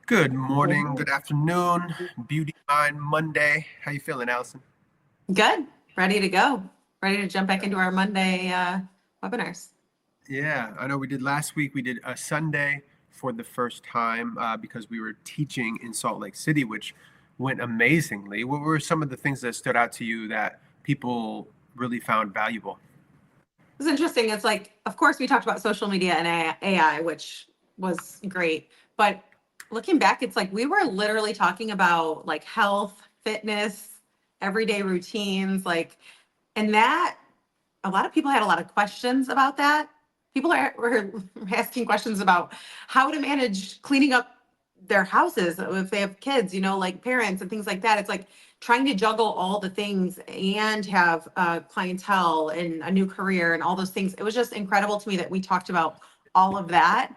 Good morning, good afternoon, Beauty Mind Monday. How you feeling, Allison? Good. Ready to go. Ready to jump back into our Monday webinars. Yeah, I know we did last week. We did a Sunday for the first time because we were teaching in Salt Lake City, which went amazingly. What were some of the things that stood out to you that people really found valuable? It was interesting. It's like, of course, we talked about social media and AI, which was great. But looking back, it's like we were literally talking about like health, fitness, everyday routines, and that a lot of people had a lot of questions about that. Were asking questions about how to manage cleaning up their houses if they have kids, like parents and things like that. It's like trying to juggle all the things and have clientele and a new career and all those things. It was just incredible to me that we talked about all of that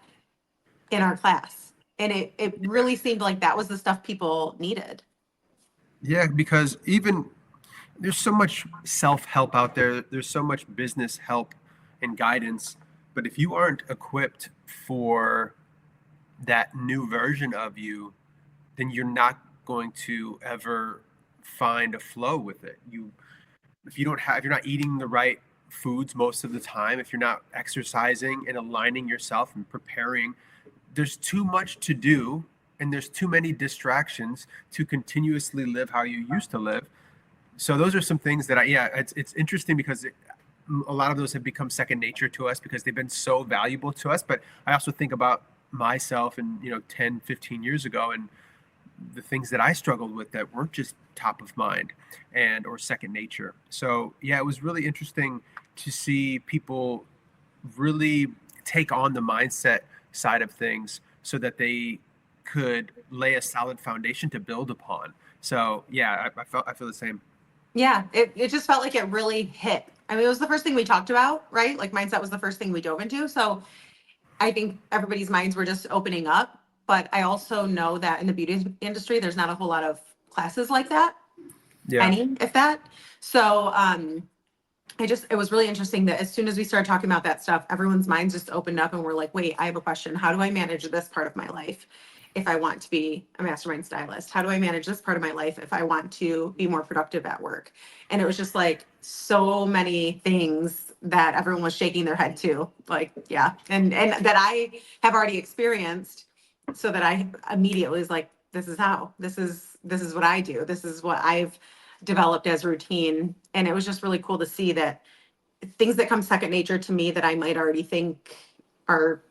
in our class. And it really seemed like that was the stuff people needed. Yeah, because even there's so much self-help out there. There's so much business help and guidance. But if you aren't equipped for that new version of you, then you're not going to ever find a flow with it. If you don't have, if you're not eating the right foods most of the time, if you're not exercising and aligning yourself and preparing, there's too much to do and there's too many distractions to continuously live how you used to live. So those are some things that it's interesting because a lot of those have become second nature to us because they've been so valuable to us. But I also think about myself and 10, 15 years ago and the things that I struggled with that weren't just top of mind and or second nature. So yeah, it was really interesting to see people really take on the mindset side of things so that they could lay a solid foundation to build upon. So yeah, I feel the same. Yeah, it just felt like it really hit. I mean, it was the first thing we talked about, right? Like mindset was the first thing we dove into. So I think everybody's minds were just opening up. But I also know that in the beauty industry, there's not a whole lot of classes like that, Yeah. any, if that. So it was really interesting that as soon as we started talking about that stuff, everyone's minds just opened up and we're like, wait, I have a question. How do I manage this part of my life if I want to be a mastermind stylist? How do I manage this part of my life if I want to be more productive at work? And it was just like so many things that everyone was shaking their head to, like, yeah. And that I have already experienced, so that I immediately was like, this is what I do. This is what I've developed as routine. And it was just really cool to see that things that come second nature to me that I might already think are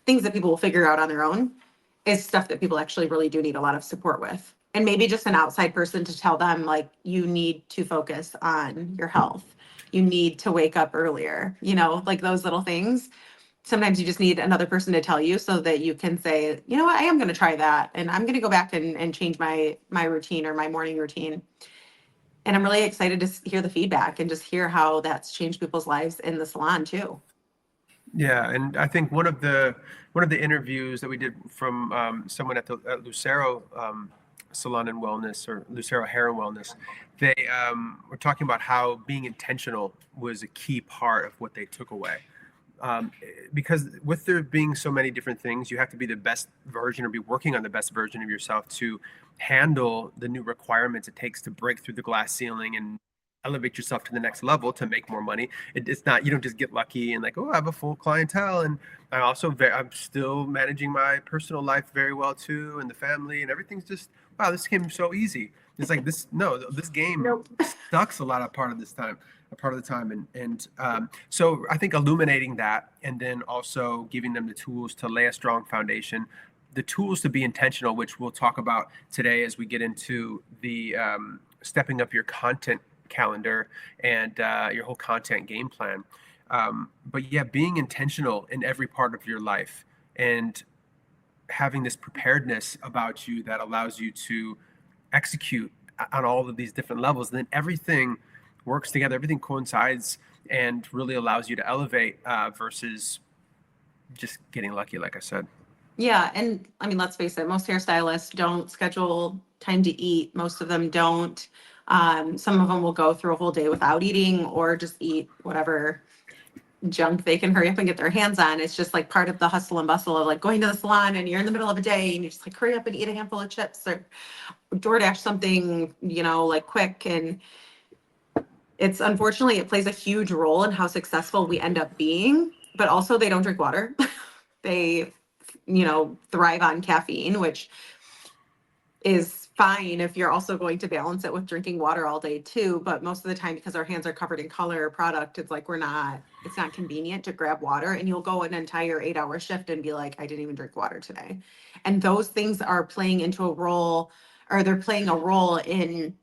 things that people will figure out on their own is stuff that people actually really do need a lot of support with. And maybe just an outside person to tell them, like, you need to focus on your health. You need to wake up earlier, like those little things. Sometimes you just need another person to tell you so that you can say, you know what, I am going to try that. And I'm going to go back and change my routine or my morning routine. And I'm really excited to hear the feedback and just hear how that's changed people's lives in the salon too. Yeah, and I think one of the interviews that we did from someone at Lucero Salon and Wellness or Lucero Hair and Wellness, they were talking about how being intentional was a key part of what they took away. Um, because with there being so many different things, you have to be the best version or be working on the best version of yourself to handle the new requirements it takes to break through the glass ceiling and elevate yourself to the next level to make more money. It's not, you don't just get lucky and like, oh, I have a full clientele. And I'm still managing my personal life very well too. And the family and everything's just, wow, this came so easy. It's like this, no, this game Nope. sucks a lot of part of this time a part of the time and so I think illuminating that and then also giving them the tools to lay a strong foundation, the tools to be intentional, which we'll talk about today as we get into the stepping up your content calendar and your whole content game plan. But yeah, being intentional in every part of your life and having this preparedness about you that allows you to execute on all of these different levels, and then everything works together, everything coincides and really allows you to elevate versus just getting lucky, like I said. Yeah. And I mean, let's face it, most hairstylists don't schedule time to eat. Most of them don't. Some of them will go through a whole day without eating or just eat whatever junk they can hurry up and get their hands on. It's just like part of the hustle and bustle of like going to the salon and you're in the middle of a day and you're just like, hurry up and eat a handful of chips or DoorDash something, like quick. And it's unfortunately, it plays a huge role in how successful we end up being, but also they don't drink water. They, thrive on caffeine, which is fine if you're also going to balance it with drinking water all day too. But most of the time, because our hands are covered in color or product, it's like it's not convenient to grab water. And you'll go an entire 8-hour shift and be like, I didn't even drink water today. And those things are playing into a role, or they're playing a role in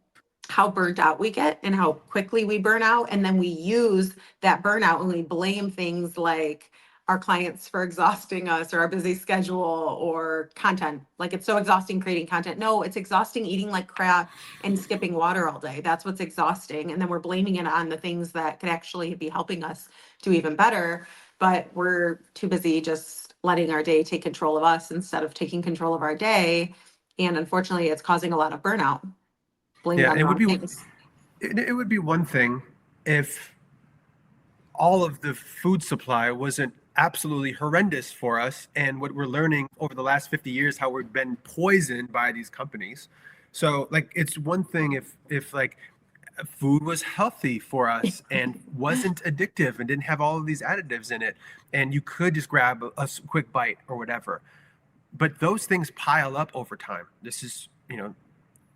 how burnt out we get and how quickly we burn out. And then we use that burnout and we blame things like our clients for exhausting us or our busy schedule or content. Like it's so exhausting creating content. No, it's exhausting eating like crap and skipping water all day. That's what's exhausting. And then we're blaming it on the things that could actually be helping us do even better. But we're too busy just letting our day take control of us instead of taking control of our day. And unfortunately, it's causing a lot of burnout. Blame it Yeah, on it the would wrong be things. it would be one thing if all of the food supply wasn't absolutely horrendous for us, and what we're learning over the last 50 years how we've been poisoned by these companies. So like it's one thing if like food was healthy for us and wasn't addictive and didn't have all of these additives in it, and you could just grab a quick bite or whatever. But those things pile up over time. This is,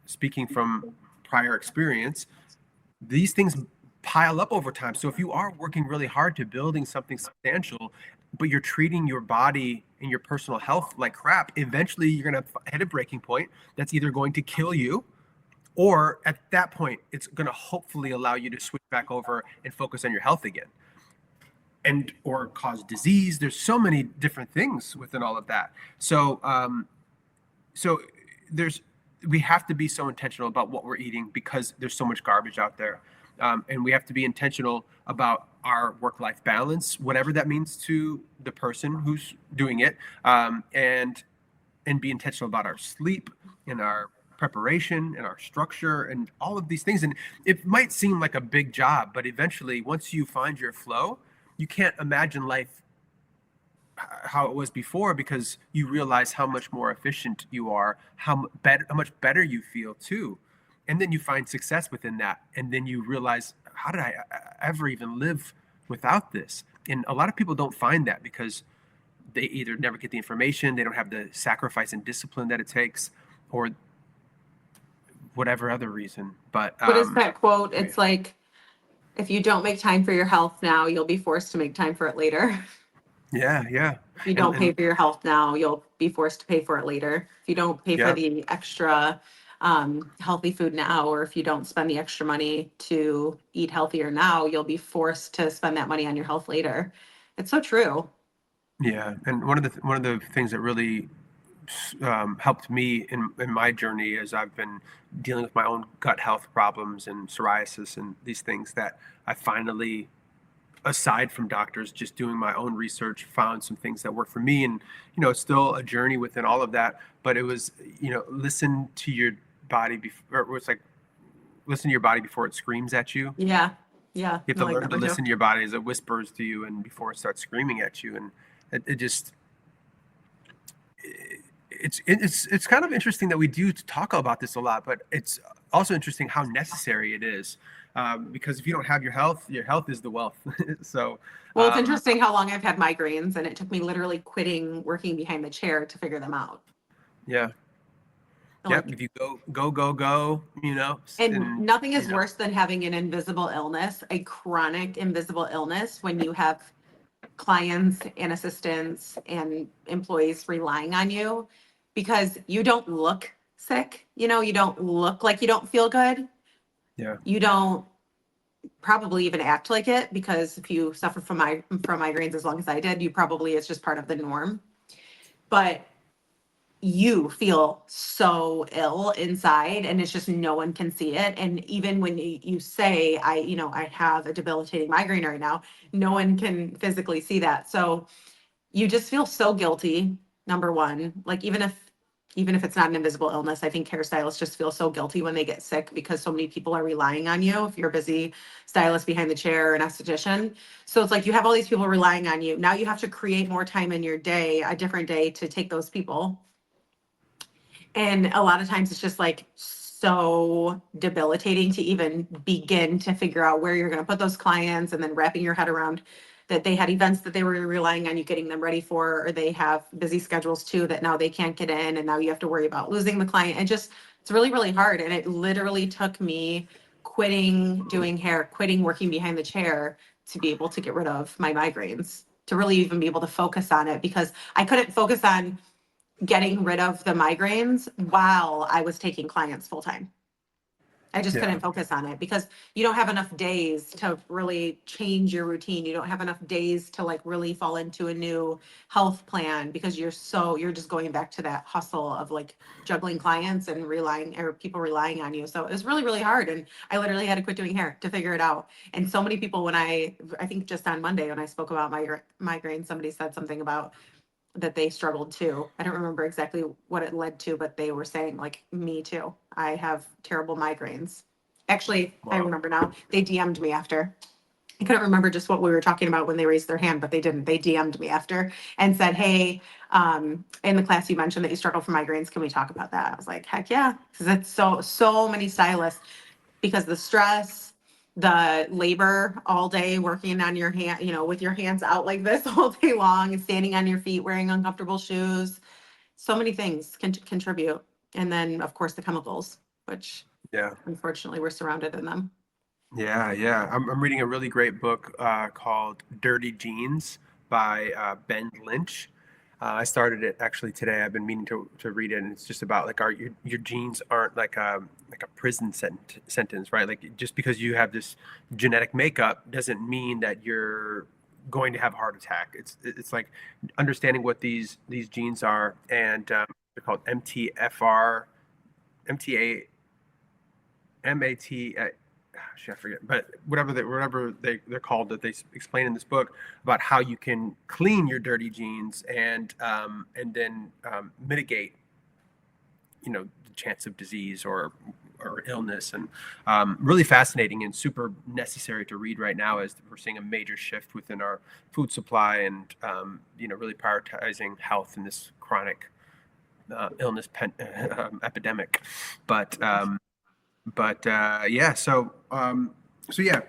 speaking from prior experience, these things pile up over time. So if you are working really hard to building something substantial, but you're treating your body and your personal health like crap, eventually you're going to hit a breaking point that's either going to kill you, or at that point, it's going to hopefully allow you to switch back over and focus on your health again, and or cause disease. There's so many different things within all of that. So there's we have to be so intentional about what we're eating because there's so much garbage out there, and we have to be intentional about our work-life balance, whatever that means to the person who's doing it, and be intentional about our sleep and our preparation and our structure and all of these things. And it might seem like a big job, but eventually, once you find your flow, you can't imagine life how it was before, because you realize how much more efficient you are, how much better you feel too. And then you find success within that. And then you realize, how did I ever even live without this? And a lot of people don't find that because they either never get the information, they don't have the sacrifice and discipline that it takes, or whatever other reason. But What is that quote? It's like, if you don't make time for your health now, you'll be forced to make time for it later. yeah, yeah. If you don't pay And for your health now, you'll be forced to pay for it later. If you don't pay for yeah, the extra healthy food now, or if you don't spend the extra money to eat healthier now, you'll be forced to spend that money on your health later. It's so true. yeah. And one of the things that really helped me in my journey as I've been dealing with my own gut health problems and psoriasis and these things, that I finally, aside from doctors, just doing my own research, found some things that work for me. And it's still a journey within all of that, but it was, listen to your body before, or it's like listen to your body before it screams at you. Yeah. Yeah. You have I to like learn that to one too. listen to your body as it whispers to you and before it starts screaming at you. And it just it's kind of interesting that we do talk about this a lot, but it's also interesting how necessary it is, because if you don't have your health is the wealth. So Well, it's interesting how long I've had migraines, and it took me literally quitting working behind the chair to figure them out. yeah, Like, if you go, and and nothing is worse than having an invisible illness, a chronic invisible illness, when you have clients and assistants and employees relying on you because you don't look sick. You don't look like you don't feel good. yeah, You don't probably even act like it, because if you suffer from migraines as long as I did, you probably, it's just part of the norm. But you feel so ill inside, and it's just no one can see it. And even when you say, I have a debilitating migraine right now, no one can physically see that. So you just feel so guilty, number one. Like, even if even if it's not an invisible illness. I think hairstylists just feel so guilty when they get sick because so many people are relying on you. If you're a busy stylist behind the chair or an esthetician. So it's like you have all these people relying on you. Now you have to create more time in your day, a different day to take those people. And a lot of times it's just like so debilitating to even begin to figure out where you're going to put those clients and then wrapping your head around that they had events that they were relying on you getting them ready for, or they have busy schedules too that now they can't get in. And now you have to worry about losing the client. And just, it's really, really hard. And it literally took me quitting doing hair, quitting working behind the chair to be able to get rid of my migraines, to really even be able to focus on it, because I couldn't focus on getting rid of the migraines while I was taking clients full time. I just Yeah. couldn't focus on it because you don't have enough days to really change your routine. You don't have enough days to like really fall into a new health plan because you're just going back to that hustle of like juggling clients and relying, or people relying on you. So it was really, really hard. And I literally had to quit doing hair to figure it out. And so many people, when I think just on Monday, when I spoke about migraine, somebody said something about that they struggled too. I don't remember exactly what it led to, but they were saying like, me too. I have terrible migraines. Actually, I Wow. remember now. They DM'd me after. I couldn't remember just what we were talking about when they raised their hand, but they didn't. They DM'd me after and said, "Hey, in the class you mentioned that you struggle from migraines. Can we talk about that?" I was like, "Heck yeah!" Because it's so many stylists, because the stress, the labor all day working on your hand, with your hands out like this all day long and standing on your feet, wearing uncomfortable shoes. So many things can contribute. And then, of course, the chemicals, which Yeah. unfortunately we're surrounded in them. Yeah, yeah. I'm reading a really great book called Dirty Jeans by Ben Lynch. I started it actually today. I've been meaning to read it, and it's just about like your genes aren't like a prison sentence, right? Like just because you have this genetic makeup doesn't mean that you're going to have a heart attack. It's like understanding what these genes are, and they're called MTFR, MTA MAT. I forget, but whatever they're called, that they explain in this book about how you can clean your dirty genes and then mitigate, the chance of disease or illness, and really fascinating and super necessary to read right now as we're seeing a major shift within our food supply and really prioritizing health in this chronic illness epidemic, but. Yeah, so yeah,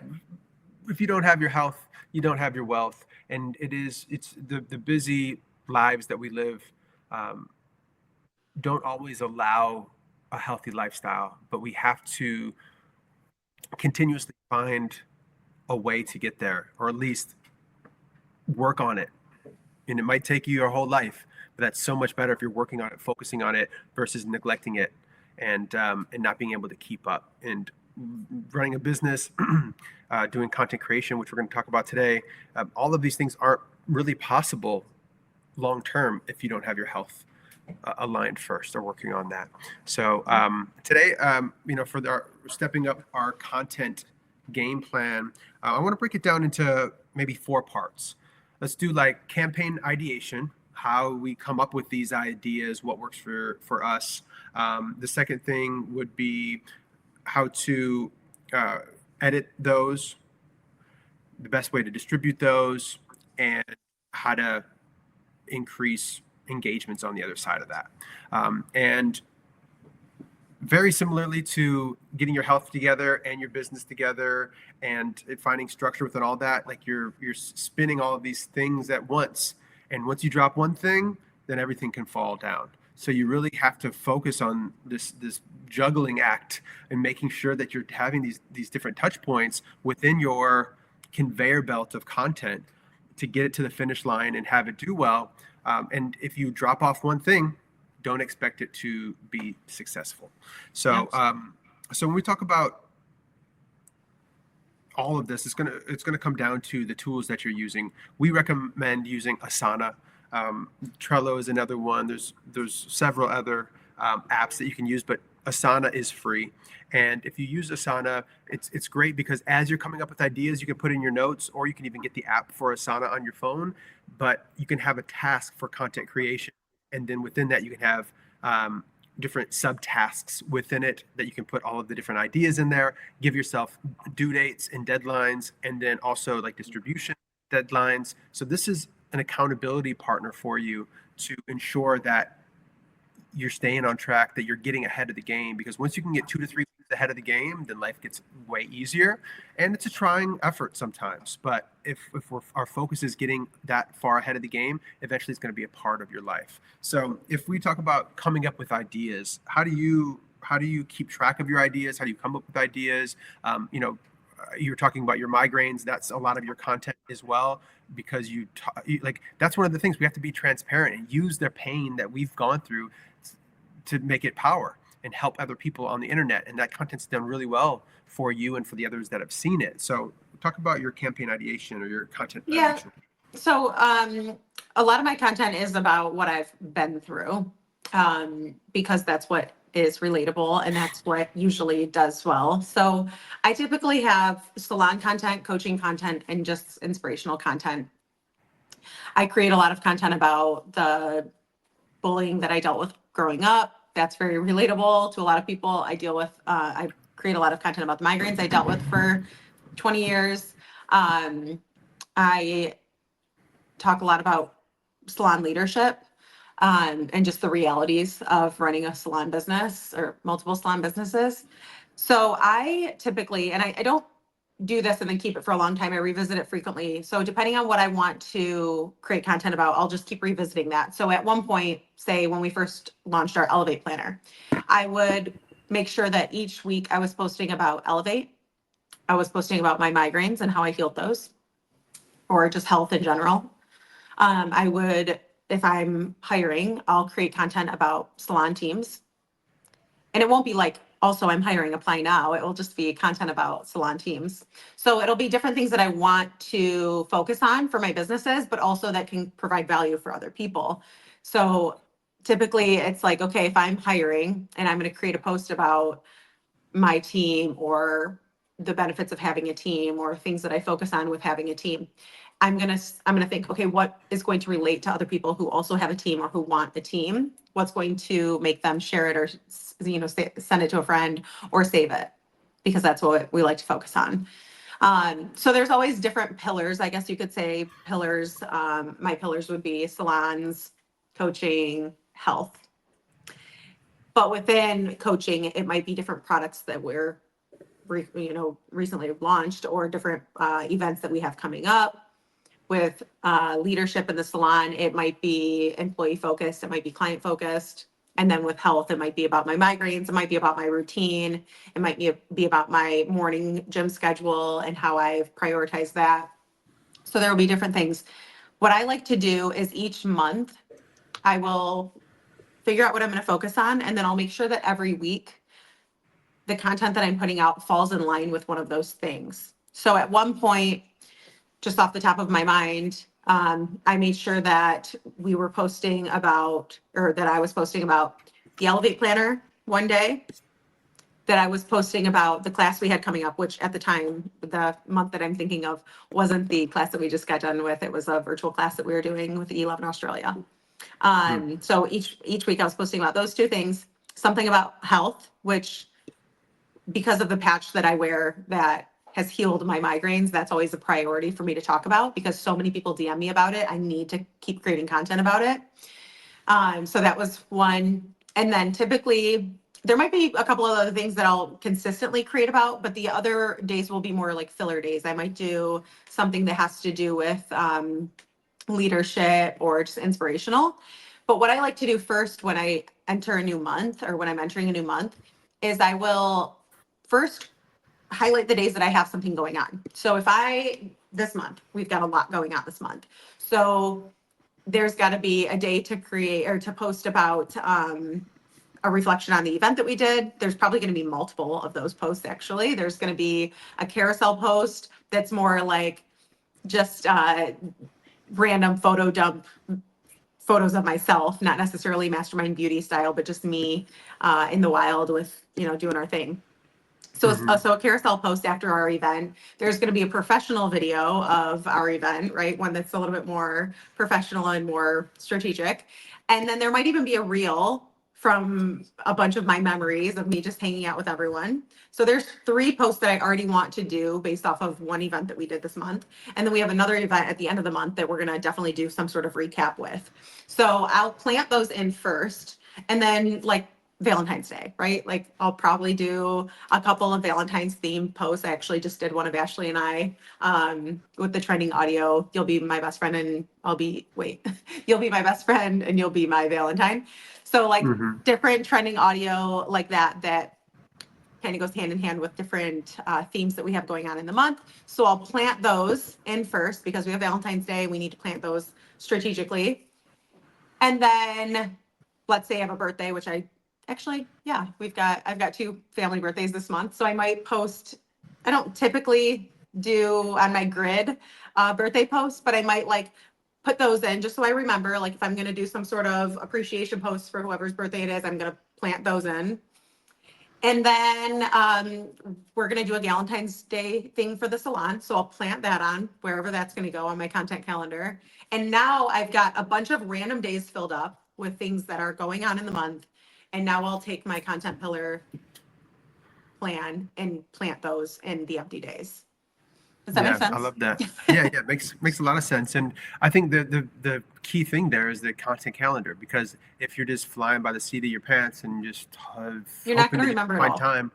if you don't have your health, you don't have your wealth, and it's the busy lives that we live um, don't always allow a healthy lifestyle, but we have to continuously find a way to get there, or at least work on it. And it might take you your whole life, but that's so much better if you're working on it, focusing on it versus neglecting it and not being able to keep up. And running a business, doing content creation, which we're going to talk about today, all of these things aren't really possible long term if you don't have your health aligned first or working on that. So today, for our stepping up our content game plan, I want to break it down into maybe 4 parts. Let's do like campaign ideation, how we come up with these ideas, what works for us. The second thing would be how to edit those, the best way to distribute those, and how to increase engagements on the other side of that. And very similarly to getting your health together and your business together and finding structure within all that, like you're spinning all of these things at once. And once you drop one thing, then everything can fall down. So you really have to focus on this juggling act and making sure that you're having these different touch points within your conveyor belt of content to get it to the finish line and have it do well. And if you drop off one thing, don't expect it to be successful. So, so when we talk about all of this, it's gonna come down to the tools that you're using. We recommend using Asana. Trello is another one. There's several other apps that you can use, but Asana is free. And if you use Asana, it's great because as you're coming up with ideas, you can put in your notes, or you can even get the app for Asana on your phone. But you can have a task for content creation, and then within that, you can have different subtasks within it that you can put all of the different ideas in there, give yourself due dates and deadlines, and then also like distribution deadlines. So this is an accountability partner for you to ensure that you're staying on track, that you're getting ahead of the game. Because once you can get 2 to 3 weeks ahead of the game, then life gets way easier. And it's a trying effort sometimes. But if our focus is getting that far ahead of the game, eventually it's going to be a part of your life. So if we talk about coming up with ideas, how do you keep track of your ideas? How do you come up with ideas? You're talking about your migraines. That's a lot of your content as well, because that's one of the things we have to be transparent and use their pain that we've gone through to make it power and help other people on the internet. And that content's done really well for you and for the others that have seen it. So talk about your campaign ideation or your content ideation. So a lot of my content is about what I've been through, because that's what is relatable and that's what usually does well. So I typically have salon content, coaching content, and just inspirational content. I create a lot of content about the bullying that I dealt with growing up. That's very relatable to a lot of people. I create a lot of content about the migraines I dealt with for 20 years. I talk a lot about salon leadership, and just the realities of running a salon business or multiple salon businesses. So I typically, and I don't do this and then keep it for a long time. I revisit it frequently. So depending on what I want to create content about, I'll just keep revisiting that. So at one point, say when we first launched our Elevate Planner, I would make sure that each week I was posting about Elevate. I was posting about my migraines and how I healed those, or just health in general. I would, if I'm hiring, I'll create content about salon teams. And it won't be like, also I'm hiring, apply now. It will just be content about salon teams. So it'll be different things that I want to focus on for my businesses, but also that can provide value for other people. So typically it's like, okay, if I'm hiring and I'm going to create a post about my team or the benefits of having a team or things that I focus on with having a team, I'm gonna think, okay, what is going to relate to other people who also have a team or who want a team? What's going to make them share it or send it to a friend or save it? Because that's what we like to focus on. So there's always different pillars, I guess you could say pillars. My pillars would be salons, coaching, health. But within coaching, it might be different products that we're recently launched, or different events that we have coming up. With leadership in the salon, it might be employee focused, it might be client focused. And then with health, it might be about my migraines, it might be about my routine, it might be about my morning gym schedule and how I've prioritized that. So there will be different things. What I like to do is each month, I will figure out what I'm going to focus on, and then I'll make sure that every week the content that I'm putting out falls in line with one of those things. So at one point, just off the top of my mind, I made sure that we were posting about, or that I was posting about the Elevate Planner one day, that I was posting about the class we had coming up, which at the time, the month that I'm thinking of, wasn't the class that we just got done with. It was a virtual class that we were doing with E11 Australia. So each week I was posting about those two things, something about health, which because of the patch that I wear that has healed my migraines, that's always a priority for me to talk about, because so many people DM me about it. I need to keep creating content about it. So that was one. And then typically there might be a couple of other things that I'll consistently create about, but the other days will be more like filler days. I might do something that has to do with leadership or just inspirational. But what I like to do first when I enter a new month, or when I'm entering a new month, is I will first highlight the days that I have something going on. So this month, we've got a lot going on this month. So there's got to be a day to create or to post about a reflection on the event that we did. There's probably going to be multiple of those posts, actually. There's going to be a carousel post that's more like just random photo dump photos of myself, not necessarily Mastermind Beauty style, but just me in the wild with, doing our thing. So, so a carousel post after our event. There's going to be a professional video of our event, right? One that's a little bit more professional and more strategic. And then there might even be a reel from a bunch of my memories of me just hanging out with everyone. So there's 3 posts that I already want to do based off of one event that we did this month. And then we have another event at the end of the month that we're going to definitely do some sort of recap with. So I'll plant those in first. And then like Valentine's Day, right? Like I'll probably do a couple of Valentine's themed posts. I actually just did one of Ashley and I with the trending audio. You'll be my best friend and you'll be my best friend and you'll be my Valentine. So like different trending audio like that kind of goes hand in hand with different themes that we have going on in the month. So I'll plant those in first because we have Valentine's Day. We need to plant those strategically. And then let's say I have a birthday, which I've got 2 family birthdays this month. So I might post, I don't typically do on my grid birthday posts, but I might like put those in just so I remember, like if I'm going to do some sort of appreciation post for whoever's birthday it is, I'm going to plant those in. And then we're going to do a Valentine's Day thing for the salon. So I'll plant that on wherever that's going to go on my content calendar. And now I've got a bunch of random days filled up with things that are going on in the month. And now I'll take my content pillar plan and plant those in the empty days. Does that make sense? I love that. Yeah, makes a lot of sense. And I think the key thing there is the content calendar, because if you're just flying by the seat of your pants and just you're not going to remember it all. Time.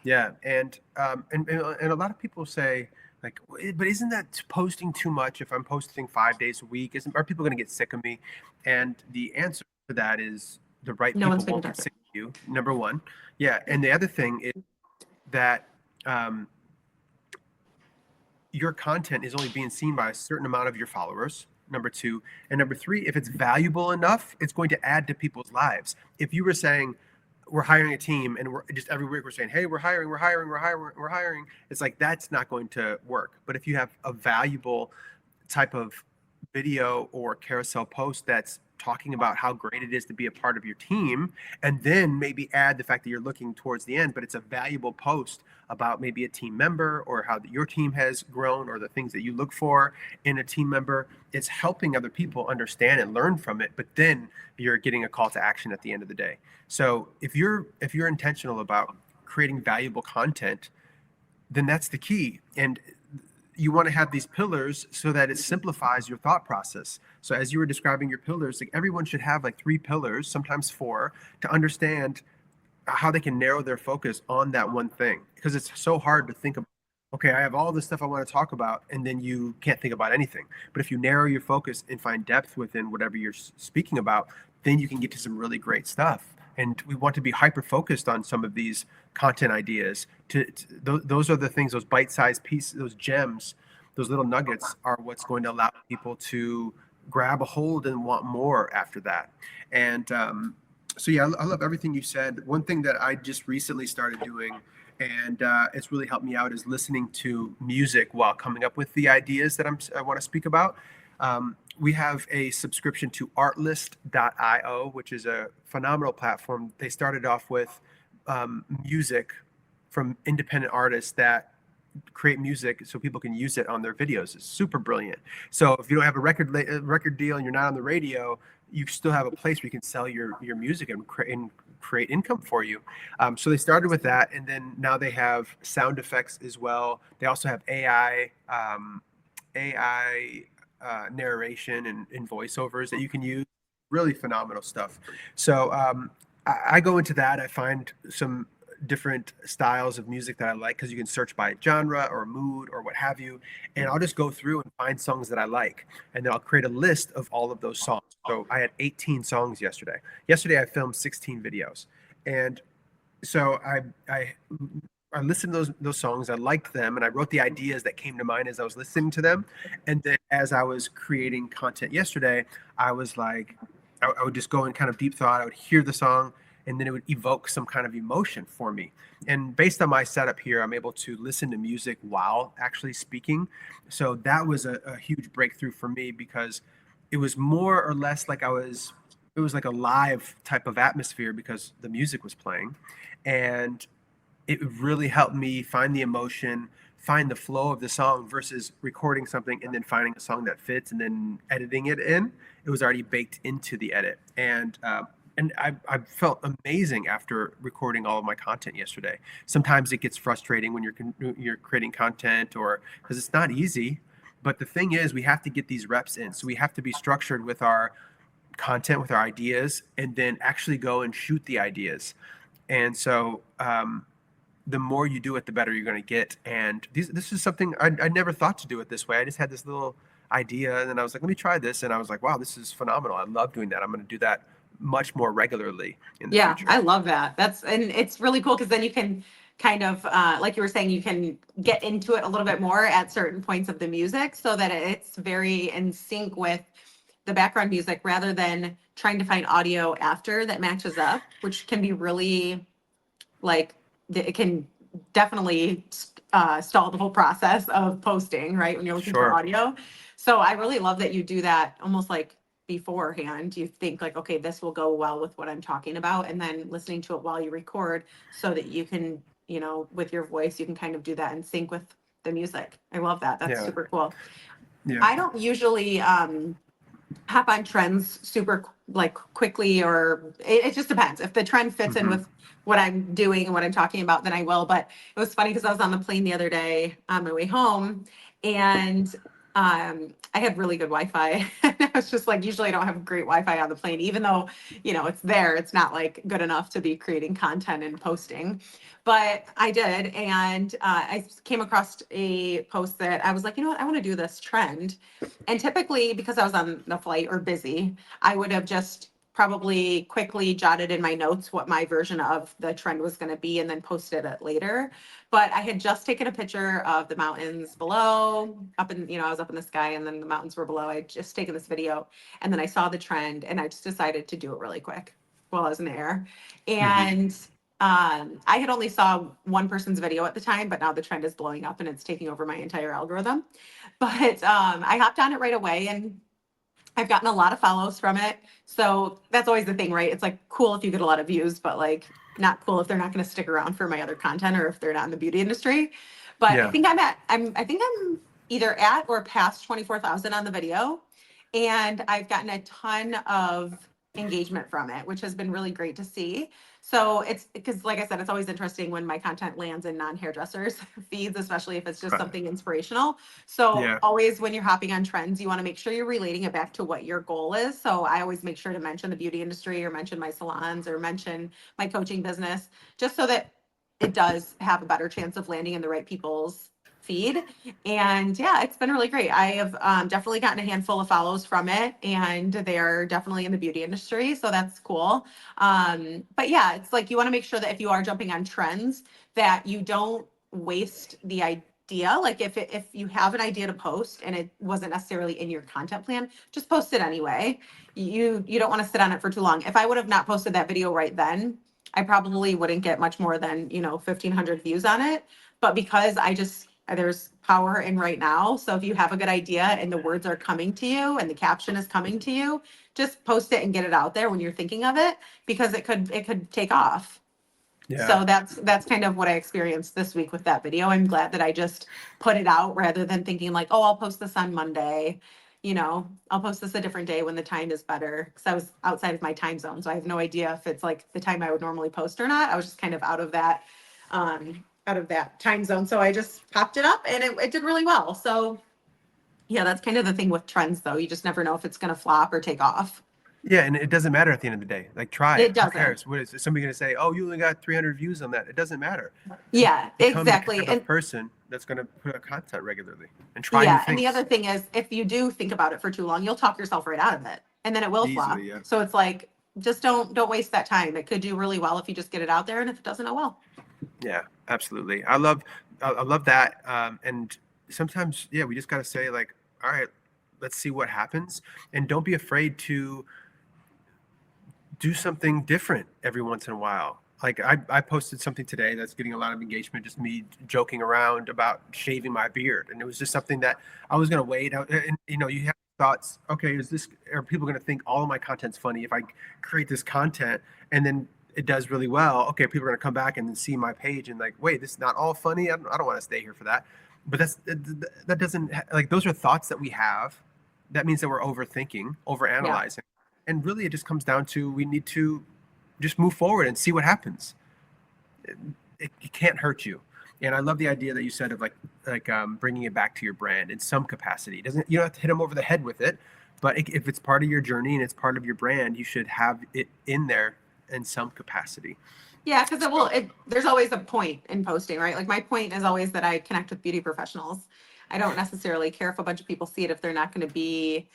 Yeah, and a lot of people say like, but isn't that posting too much? If I'm posting 5 days a week, are people going to get sick of me? And the answer to that is the right people won't get sick of you. Number one, yeah, and the other thing is that your content is only being seen by a certain amount of your followers, number 2. And number 3, if it's valuable enough, it's going to add to people's lives. If you were saying, we're hiring a team and we're just every week we're saying, hey, we're hiring. It's like, that's not going to work. But if you have a valuable type of video or carousel post that's talking about how great it is to be a part of your team, and then maybe add the fact that you're looking towards the end, but it's a valuable post about maybe a team member or how your team has grown or the things that you look for in a team member, it's helping other people understand and learn from it. But then you're getting a call to action at the end of the day. So if you're intentional about creating valuable content, then that's the key. And you want to have these pillars so that it simplifies your thought process. So as you were describing your pillars, like everyone should have like 3 pillars, sometimes 4, to understand how they can narrow their focus on that one thing. Because it's so hard to think about, okay, I have all this stuff I want to talk about, and then you can't think about anything. But if you narrow your focus and find depth within whatever you're speaking about, then you can get to some really great stuff. And we want to be hyper-focused on some of these content ideas. Those are the things, those bite-sized pieces, those gems, those little nuggets are what's going to allow people to grab a hold and want more after that. And so, yeah, I love everything you said. One thing that I just recently started doing, and it's really helped me out, is listening to music while coming up with the ideas that I want to speak about. We have a subscription to artlist.io, which is a phenomenal platform. They started off with music from independent artists that create music so people can use it on their videos. It's super brilliant. So if you don't have a record deal and you're not on the radio, you still have a place where you can sell your music and create income for you. So they started with that, and then now they have sound effects as well. They also have AI narration and voiceovers that you can use. Really phenomenal stuff. So I go into that. I find some different styles of music that I like, because you can search by genre or mood or what have you, and I'll just go through and find songs that I like, and then I'll create a list of all of those songs. So I had 18 songs yesterday. I filmed 16 videos, and so I listened to those songs. I liked them, and I wrote the ideas that came to mind as I was listening to them. And then as I was creating content yesterday, I was like, I would just go in kind of deep thought. I would hear the song, and then it would evoke some kind of emotion for me. And based on my setup here, I'm able to listen to music while actually speaking. So that was a huge breakthrough for me, because it was more or less like it was like a live type of atmosphere because the music was playing. And it really helped me find the emotion, find the flow of the song, versus recording something and then finding a song that fits and then editing it in. It was already baked into the edit. And and I felt amazing after recording all of my content yesterday. Sometimes it gets frustrating when you're creating content, or because it's not easy. But the thing is, we have to get these reps in. So we have to be structured with our content, with our ideas, and then actually go and shoot the ideas. And so the more you do it, the better you're going to get. And this is something I never thought to do it this way. I just had this little idea, and then I was like, let me try this. And I was like, wow, this is phenomenal. I love doing that. I'm going to do that much more regularly in the Yeah, future. I love that. And it's really cool because then you can kind of, like you were saying, you can get into it a little bit more at certain points of the music so that it's very in sync with the background music rather than trying to find audio after that matches up, which can be really like, it can definitely stall the whole process of posting, right? When you're looking for Sure. audio. So I really love that you do that almost like beforehand. You think like, okay, this will go well with what I'm talking about. And then listening to it while you record so that you can, with your voice, you can kind of do that in sync with the music. I love that. That's Yeah. super cool. Yeah. I don't usually hop on trends super like quickly, or it just depends. If the trend fits in Mhm. with what I'm doing and what I'm talking about, then I will. But it was funny because I was on the plane the other day on my way home, and I had really good Wi-Fi. I was just like, usually I don't have great Wi-Fi on the plane, even though it's there. It's not like good enough to be creating content and posting. But I did, and I came across a post that I was like, you know what, I want to do this trend. And typically, because I was on the flight or busy, I would have just probably quickly jotted in my notes what my version of the trend was going to be and then posted it later. But I had just taken a picture of the mountains below, up in, I was up in the sky and then the mountains were below. I would just taken this video and then I saw the trend and I just decided to do it really quick while I was in the air. Mhm. And I had only saw one person's video at the time, but now the trend is blowing up and it's taking over my entire algorithm. But I hopped on it right away and I've gotten a lot of follows from it. So that's always the thing, right? It's like cool if you get a lot of views, but like not cool if they're not going to stick around for my other content or if they're not in the beauty industry. But I Yeah. think I think I'm either at or past 24,000 on the video. And I've gotten a ton of engagement from it, which has been really great to see. So it's because, like I said, it's always interesting when my content lands in non-hairdressers feeds, especially if it's just something inspirational. So Yeah. always when you're hopping on trends, you want to make sure you're relating it back to what your goal is. So I always make sure to mention the beauty industry or mention my salons or mention my coaching business, just so that it does have a better chance of landing in the right people's feed. And yeah, it's been really great. I have definitely gotten a handful of follows from it, and they're definitely in the beauty industry. So that's cool. But yeah, it's like you want to make sure that if you are jumping on trends, that you don't waste the idea. Like if you have an idea to post and it wasn't necessarily in your content plan, just post it anyway. You don't want to sit on it for too long. If I would have not posted that video right then, I probably wouldn't get much more than 1,500 views on it. But because there's power in right now. So if you have a good idea and the words are coming to you and the caption is coming to you, just post it and get it out there when you're thinking of it, because it could take off. Yeah. So that's kind of what I experienced this week with that video. I'm glad that I just put it out rather than thinking like, oh, I'll post this on Monday. I'll post this a different day when the time is better, because I was outside of my time zone. So I have no idea if it's like the time I would normally post or not. I was just kind of out of that time zone. So I just popped it up and it did really well. So yeah, that's kind of the thing with trends though. You just never know if it's going to flop or take off. Yeah, and it doesn't matter at the end of the day. Like, try It it. Who doesn't. cares? What is somebody going to say? Oh, you only got 300 views on that. It doesn't matter. Yeah, Become the exactly. kind And of person that's going to put out content regularly and try new yeah, and the things other thing is if you do think about it for too long, you'll talk yourself right out of it and then it will flop. easily. Yeah. So it's like just don't waste that time. It could do really well if you just get it out there, and if it doesn't, oh well. Yeah, absolutely. I love that. And sometimes, yeah, we just got to say like, all right, let's see what happens, and don't be afraid to do something different every once in a while. Like I posted something today that's getting a lot of engagement, just me joking around about shaving my beard. And it was just something that I was going to wait out. And, you have thoughts, okay, are people going to think all of my content's funny if I create this content and then it does really well? Okay, people are going to come back and then see my page and like, wait, this is not all funny. I don't want to stay here for that. But that doesn't, like, those are thoughts that we have. That means that we're overthinking, Yeah. overanalyzing. And really, it just comes down to we need to just move forward and see what happens. It can't hurt you. And I love the idea that you said of bringing it back to your brand in some capacity. It doesn't, you don't have to hit them over the head with it, but if it's part of your journey and it's part of your brand, you should have it in there in some capacity. Yeah, because there's always a point in posting, right? Like my point is always that I connect with beauty professionals. I don't necessarily care if a bunch of people see it if they're not going to be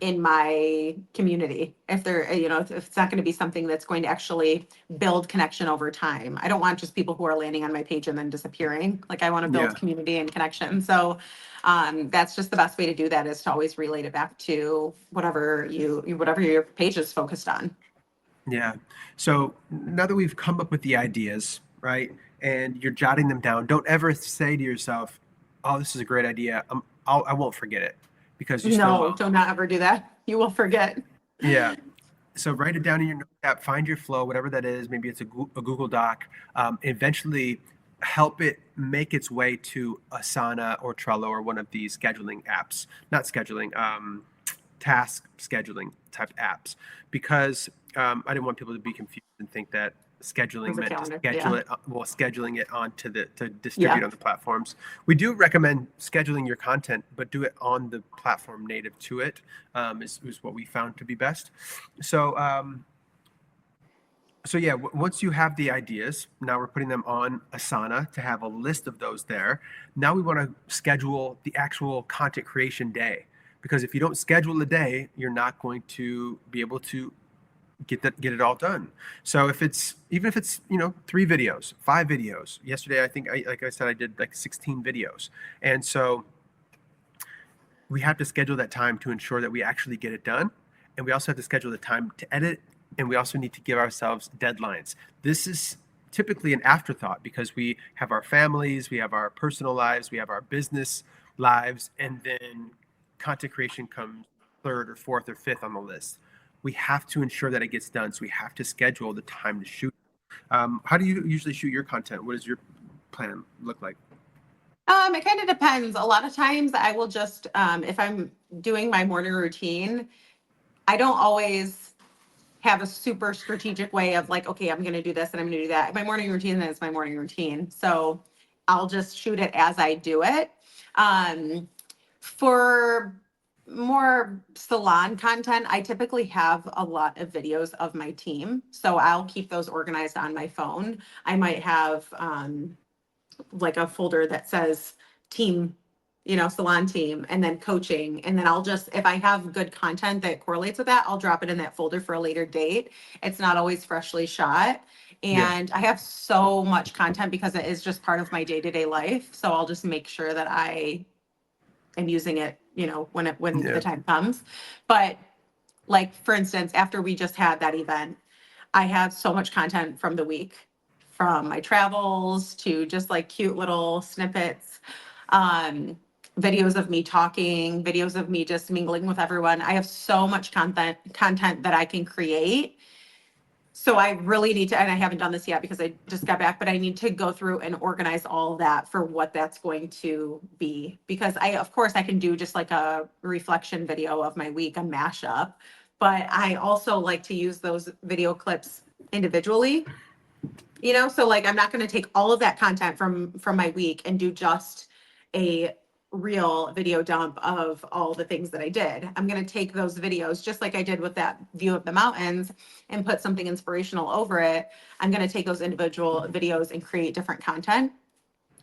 in my community. If they're, if it's not going to be something that's going to actually build connection over time. I don't want just people who are landing on my page and then disappearing. Like I want to build Yeah. community and connection. So that's just the best way to do that, is to always relate it back to whatever your page is focused on. Yeah. So now that we've come up with the ideas, right, and you're jotting them down, don't ever say to yourself, "Oh, this is a great idea. I won't forget it," because you still No, will. do not ever do that. You will forget. Yeah. So write it down in your note app, find your flow, whatever that is. Maybe it's a Google Doc. Eventually, help it make its way to Asana or Trello or one of these scheduling apps. Not scheduling, task scheduling type apps, because I didn't want people to be confused and think that scheduling As a meant to calendar, schedule yeah. it, scheduling it onto to distribute Yeah. on the platforms. We do recommend scheduling your content, but do it on the platform native to it, is what we found to be best. So so yeah, once you have the ideas, now we're putting them on Asana to have a list of those there. Now we want to schedule the actual content creation day, because if you don't schedule a day, you're not going to be able to get it all done. So if it's, even if it's 3 videos, 5 videos. Yesterday, I think like I said, I did like 16 videos, and so we have to schedule that time to ensure that we actually get it done, and we also have to schedule the time to edit, and we also need to give ourselves deadlines. This is typically an afterthought because we have our families, we have our personal lives, we have our business lives, and then content creation comes third or fourth or fifth on the list. We have to ensure that it gets done, so we have to schedule the time to shoot. How do you usually shoot your content? What does your plan look like? It kind of depends. A lot of times I will just, if I'm doing my morning routine, I don't always have a super strategic way of like, okay, I'm going to do this and I'm going to do that. My morning routine is my morning routine. So I'll just shoot it as I do it. For more salon content, I typically have a lot of videos of my team. So I'll keep those organized on my phone. I might have like a folder that says team, salon team, and then coaching. And then I'll just, if I have good content that correlates with that, I'll drop it in that folder for a later date. It's not always freshly shot. Yeah. And I have so much content because it is just part of my day-to-day life. So I'll just make sure that I am using it, when Yeah. the time comes. But like, for instance, after we just had that event, I have so much content from the week, from my travels to just like cute little snippets, videos of me talking, videos of me just mingling with everyone. I have so much content that I can create. So I really need to, and I haven't done this yet because I just got back, but I need to go through and organize all of that for what that's going to be. Because of course, I can do just like a reflection video of my week, a mashup, but I also like to use those video clips individually. So like I'm not going to take all of that content from my week and do just a real video dump of all the things that I did. I'm going to take those videos just like I did with that view of the mountains and put something inspirational over it. I'm going to take those individual videos and create different content.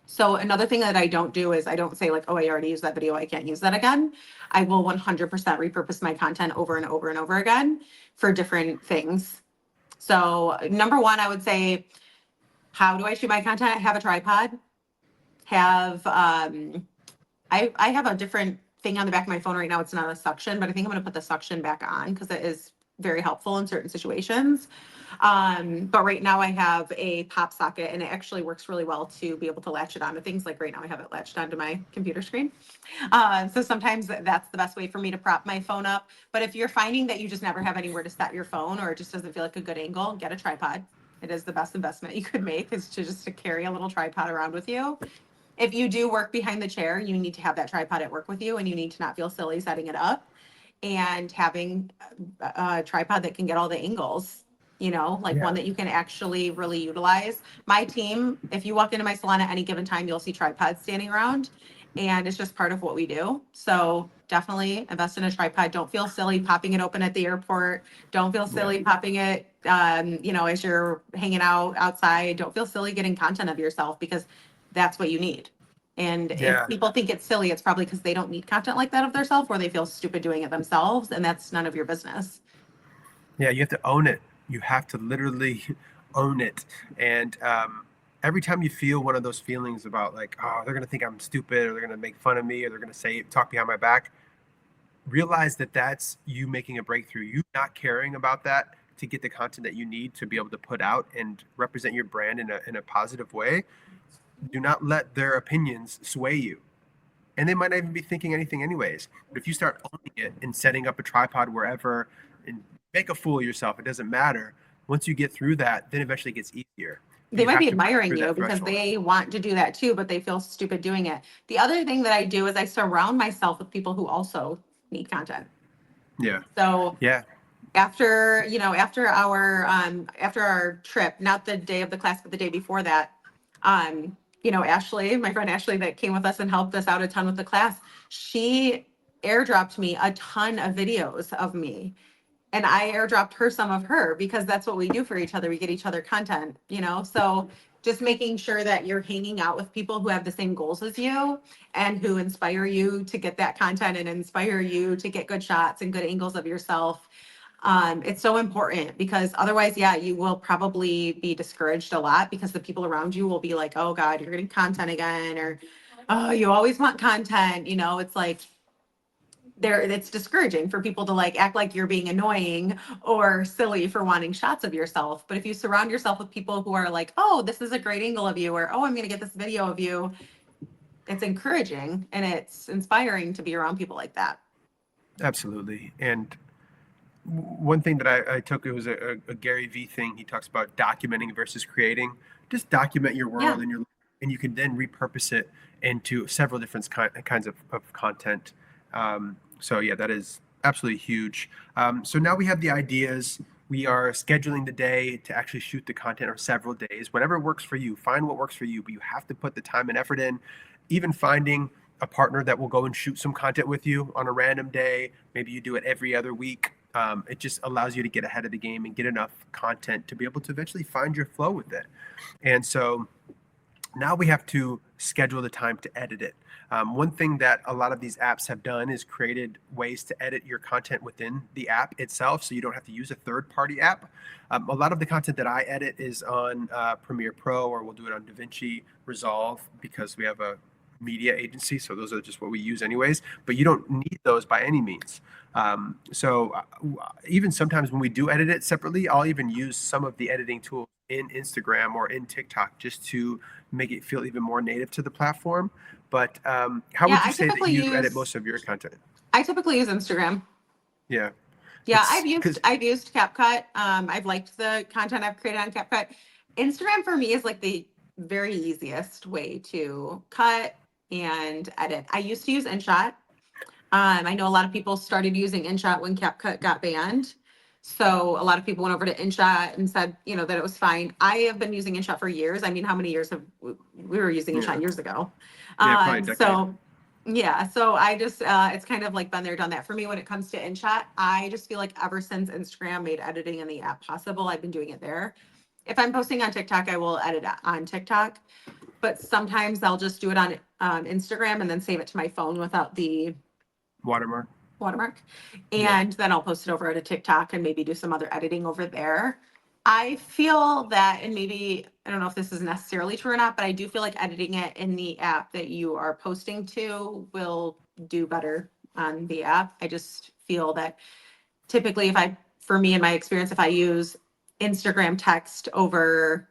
So another thing that I don't do is I don't say like, oh, I already used that video, I can't use that again. I will 100% repurpose my content over and over and over again for different things. So number one, I would say, how do I shoot my content? Have a tripod. Have I have a different thing on the back of my phone right now. It's not a suction, but I think I'm going to put the suction back on because it is very helpful in certain situations. But right now I have a pop socket and it actually works really well to be able to latch it onto things. Like right now I have it latched onto my computer screen. So sometimes that's the best way for me to prop my phone up. But if you're finding that you just never have anywhere to set your phone or it just doesn't feel like a good angle, get a tripod. It is the best investment you could make, is to carry a little tripod around with you. If you do work behind the chair, you need to have that tripod at work with you and you need to not feel silly setting it up. and having a tripod that can get all the angles, like Yeah. one that you can actually really utilize. My team, if you walk into my salon at any given time, you'll see tripods standing around, and it's just part of what we do. So definitely invest in a tripod. Don't feel silly popping it open at the airport. Don't feel silly popping it, as you're hanging out outside. Don't feel silly getting content of yourself, because that's what you need. And if Yeah. people think it's silly, it's probably because they don't need content like that of themselves, or they feel stupid doing it themselves, and that's none of your business. Yeah, you have to own it. You have to literally own it. And every time you feel one of those feelings about like, oh, they're gonna think I'm stupid, or they're gonna make fun of me, or they're gonna say talk behind my back, realize that that's you making a breakthrough. You not caring about that to get the content that you need to be able to put out and represent your brand in a positive way. Do not let their opinions sway you. And they might not even be thinking anything anyways. But if you start owning it and setting up a tripod wherever and make a fool of yourself, it doesn't matter. Once you get through that, then eventually it gets easier. But They you might have be to break admiring through you that because threshold. they want to do that too, but they feel stupid doing it. The other thing that I do is I surround myself with people who also need content. Yeah. So Yeah. after our trip, not the day of the class, but the day before that, Ashley, my friend Ashley that came with us and helped us out a ton with the class, she airdropped me a ton of videos of me, and I airdropped her some of her, because that's what we do for each other. We get each other content. So just making sure that you're hanging out with people who have the same goals as you and who inspire you to get that content and inspire you to get good shots and good angles of yourself. It's so important, because otherwise, yeah, you will probably be discouraged a lot, because the people around you will be like, oh God, you're getting content again, or oh, you always want content. It's like, it's discouraging for people to like act like you're being annoying or silly for wanting shots of yourself. But if you surround yourself with people who are like, oh, this is a great angle of you, or oh, I'm going to get this video of you, it's encouraging and it's inspiring to be around people like that. Absolutely. And one thing that I took, it was a Gary Vee thing. He talks about documenting versus creating. Just document your Yeah. world and you can then repurpose it into several different kinds of content. So yeah, that is absolutely huge. So now we have the ideas. We are scheduling the day to actually shoot the content, or several days, whatever works for you. Find what works for you, but you have to put the time and effort in. Even finding a partner that will go and shoot some content with you on a random day. Maybe you do it every other week. It just allows you to get ahead of the game and get enough content to be able to eventually find your flow with it. And so now we have to schedule the time to edit it. One thing that a lot of these apps have done is created ways to edit your content within the app itself, so you don't have to use a third-party app. A lot of the content that I edit is on Premiere Pro, or we'll do it on DaVinci Resolve, because we have a media agency, so those are just what we use anyways. But you don't need those by any means. Even sometimes when we do edit it separately, I'll even use some of the editing tools in Instagram or in TikTok just to make it feel even more native to the platform. But how Yeah, would you I say that typically you edit use most of your content? I typically use Instagram. Yeah, Yeah, it's I've because used I've used CapCut. I've liked the content I've created on CapCut. Instagram for me is like the very easiest way to cut and edit. I used to use InShot. I know a lot of people started using InShot when CapCut got banned. So a lot of people went over to InShot and said, that it was fine. I have been using InShot for years. I mean, how many years have we were using InShot yeah, years ago? yeah, probably a decade. So yeah, so I just it's kind of like been there, done that for me when it comes to InShot. I just feel like ever since Instagram made editing in the app possible, I've been doing it there. If I'm posting on TikTok, I will edit it on TikTok, but sometimes I'll just do it on Instagram and then save it to my phone without the Watermark. watermark. Yeah, And then I'll post it over to TikTok and maybe do some other editing over there. I feel that, and maybe, I don't know if this is necessarily true or not, but I do feel like editing it in the app that you are posting to will do better on the app. I just feel that typically for me in my experience, if I use Instagram text over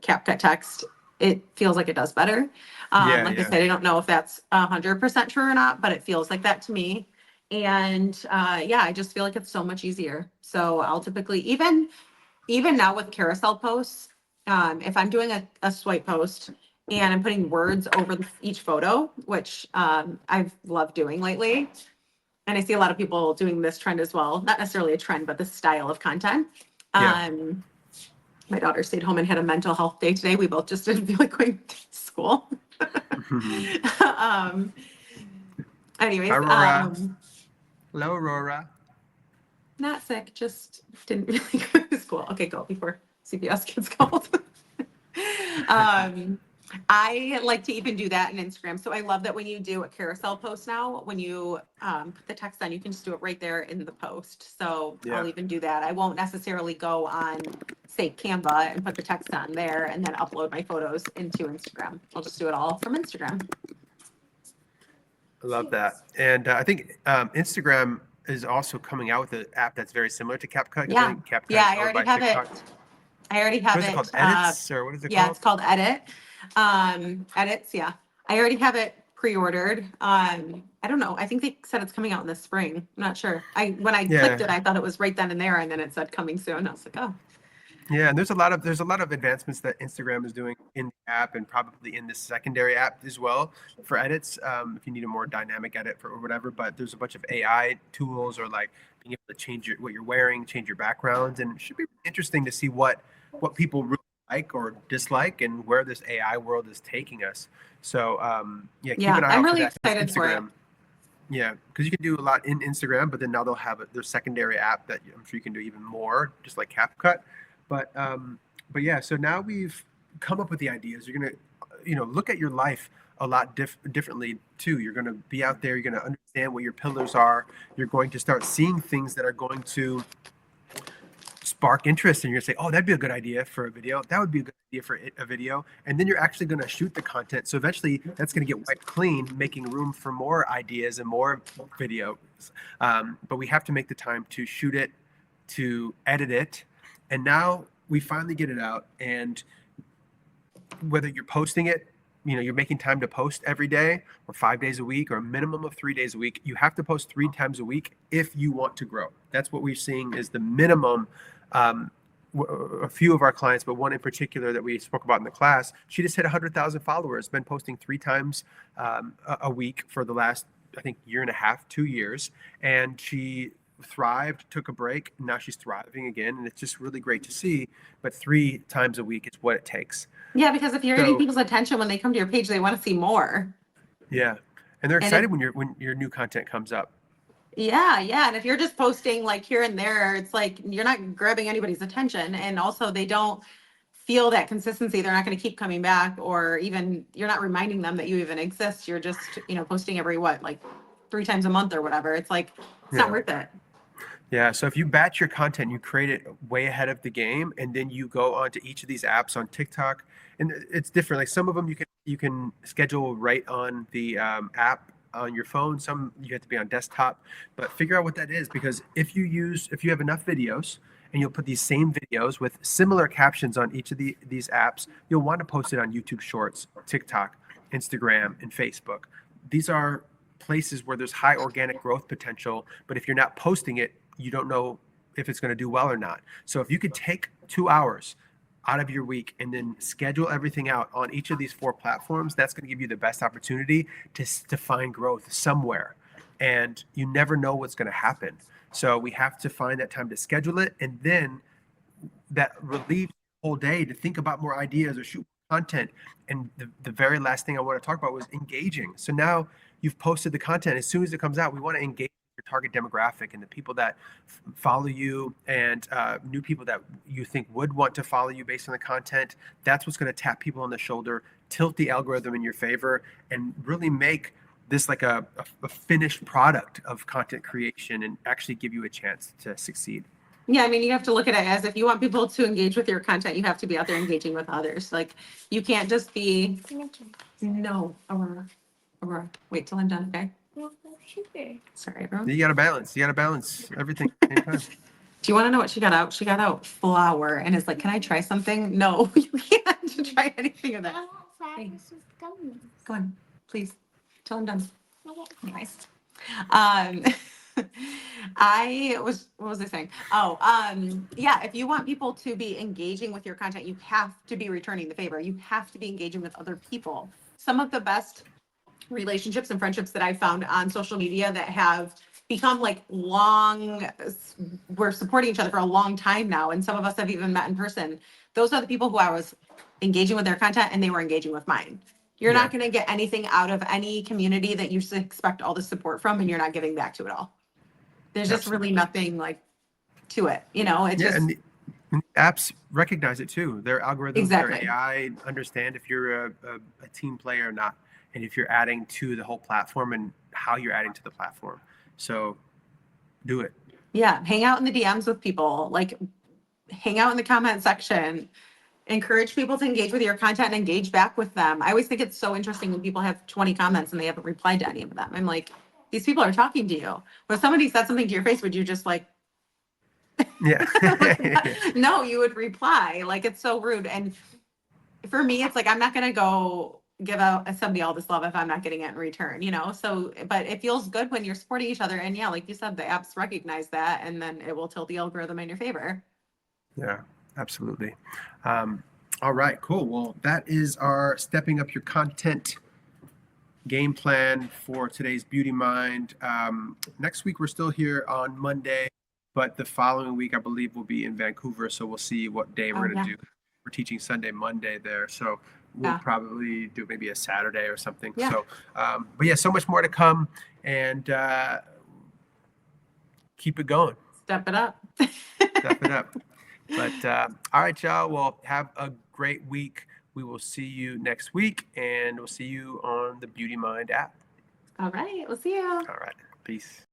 CapCut text, it feels like it does better. yeah, Like I yeah. said, I don't know if that's 100% true or not, but it feels like that to me. And yeah, I just feel like it's so much easier. So I'll typically, even now with carousel posts, if I'm doing a swipe post and I'm putting words over each photo, which I've loved doing lately, and I see a lot of people doing this trend as well. Not necessarily a trend, but this style of content. Yeah. My daughter stayed home and had a mental health day today. We both just didn't feel like going to school. um, anyways, Hi, Aurora. Hello, Aurora. not sick, just didn't really go to school. Okay, go before CPS gets called. I like to even do that in Instagram. So I love that when you do a carousel post now, when you put the text on, you can just do it right there in the post. So Yeah. I'll even do that. I won't necessarily go on, say, Canva and put the text on there and then upload my photos into Instagram. I'll just do it all from Instagram. I love that. And I think Instagram is also coming out with an app that's very similar to CapCut. 'Cause I Yeah. think CapCut Yeah, is I owned by already have TikTok. it. I already have What is it it. called? Edits or what is it Yeah, called? it's called Edit. Edits, yeah. I already have it pre-ordered. I don't know. I think they said it's coming out in the spring. I'm not sure. When I clicked Yeah. it, I thought it was right then and there, and then it said coming soon. I was like, oh. Yeah, and there's a lot of advancements that Instagram is doing in the app and probably in the secondary app as well for edits. If you need a more dynamic edit for or whatever, but there's a bunch of AI tools or like being able to change what you're wearing, change your backgrounds, and it should be interesting to see what people really like or dislike and where this AI world is taking us. So yeah, keep an eye I'm out really for that. 'Cause excited for it. Instagram. Yeah, because you can do a lot in Instagram, but then now they'll have their secondary app that I'm sure you can do even more, just like CapCut. But yeah, so now we've come up with the ideas. You're gonna, look at your life a lot differently too. You're gonna be out there. You're gonna understand what your pillars are. You're going to start seeing things that are going to spark interest, and you're gonna say, "Oh, that'd be a good idea for a video. That would be a good idea for a video." And then you're actually gonna shoot the content. So eventually, that's gonna get wiped clean, making room for more ideas and more videos. But we have to make the time to shoot it, to edit it, and now we finally get it out. And whether you're posting it, you're making time to post every day or 5 days a week or a minimum of 3 days a week, you have to post 3 times a week if you want to grow. That's what we're seeing is the minimum. A few of our clients, but one in particular that we spoke about in the class, she just hit 100,000 followers, been posting 3 times a week for the last, I think, year and a half, 2 years. And she thrived, took a break, and now she's thriving again. And it's just really great to see. But 3 times a week is what it takes. Yeah, because if you're getting people's attention when they come to your page, they want to see more. Yeah. And they're excited when your new content comes up. Yeah, yeah. And if you're just posting like here and there, it's like you're not grabbing anybody's attention. And also they don't feel that consistency. They're not going to keep coming back, or even you're not reminding them that you even exist. You're just, posting every like 3 times a month or whatever. It's like it's not worth it. Yeah, so if you batch your content, you create it way ahead of the game, and then you go onto each of these apps on TikTok, and it's different. Like some of them you can schedule right on the app on your phone. Some you have to be on desktop, but figure out what that is, because if you have enough videos and you'll put these same videos with similar captions on each of these apps, you'll want to post it on YouTube Shorts, TikTok, Instagram, and Facebook. These are places where there's high organic growth potential, but if you're not posting it, you don't know if it's going to do well or not. So if you could take 2 hours out of your week and then schedule everything out on each of these 4 platforms, that's going to give you the best opportunity to find growth somewhere. And you never know what's going to happen. So we have to find that time to schedule it, and then that relieves the whole day to think about more ideas or shoot content. And the very last thing I want to talk about was engaging. So now you've posted the content. As soon as it comes out, we want to engage your target demographic and the people that follow you, and new people that you think would want to follow you based on the content. That's what's going to tap people on the shoulder, tilt the algorithm in your favor, and really make this like a finished product of content creation and actually give you a chance to succeed. Yeah, I mean, you have to look at it as if you want people to engage with your content, you have to be out there engaging with others. Like, you can't just be, no, Aurora, wait till I'm done, okay? Sorry, everyone. You got to balance everything at the same time. Do you want to know what she got out? She got out flour and is like, can I try something? No, you can't try anything of that. Go on, please, till I'm done. Nice. What was I saying? Oh, yeah, if you want people to be engaging with your content, you have to be returning the favor. You have to be engaging with other people. Some of the best relationships and friendships that I found on social media that have become like we're supporting each other for a long time now. And some of us have even met in person. Those are the people who I was engaging with their content and they were engaging with mine. You're Yeah. not going to get anything out of any community that you expect all the support from and you're not giving back to it all. There's just really nothing like to it, you know, it's Yeah, just and the apps recognize it too. Their algorithms, their exactly. AI understand if you're a team player or not, and if you're adding to the whole platform and how you're adding to the platform. So do it. Yeah. Hang out in the DMs with people, like hang out in the comment section, encourage people to engage with your content and engage back with them. I always think it's so interesting when people have 20 comments and they haven't replied to any of them. I'm like, these people are talking to you. When somebody said something to your face, would you just like, Yeah. no, you would reply. Like it's so rude. And for me, it's like, I'm not going to go give out somebody all this love if I'm not getting it in return, you know? So, but it feels good when you're supporting each other. And yeah, like you said, the apps recognize that and then it will tilt the algorithm in your favor. Yeah, absolutely. All right, cool. Well, that is our stepping up your content game plan for today's Beauty Mind. Next week, we're still here on Monday, but the following week, I believe, we'll be in Vancouver. So we'll see what day we're Oh, going yeah. to do. We're teaching Sunday, Monday there. So we'll Yeah. probably do maybe a Saturday or something. Yeah. So, but yeah, so much more to come, and keep it going. Step it up. Step it up. But all right, y'all. Well, have a great week. We will see you next week, and we'll see you on the Beauty Mind app. All right. We'll see you. All right. Peace.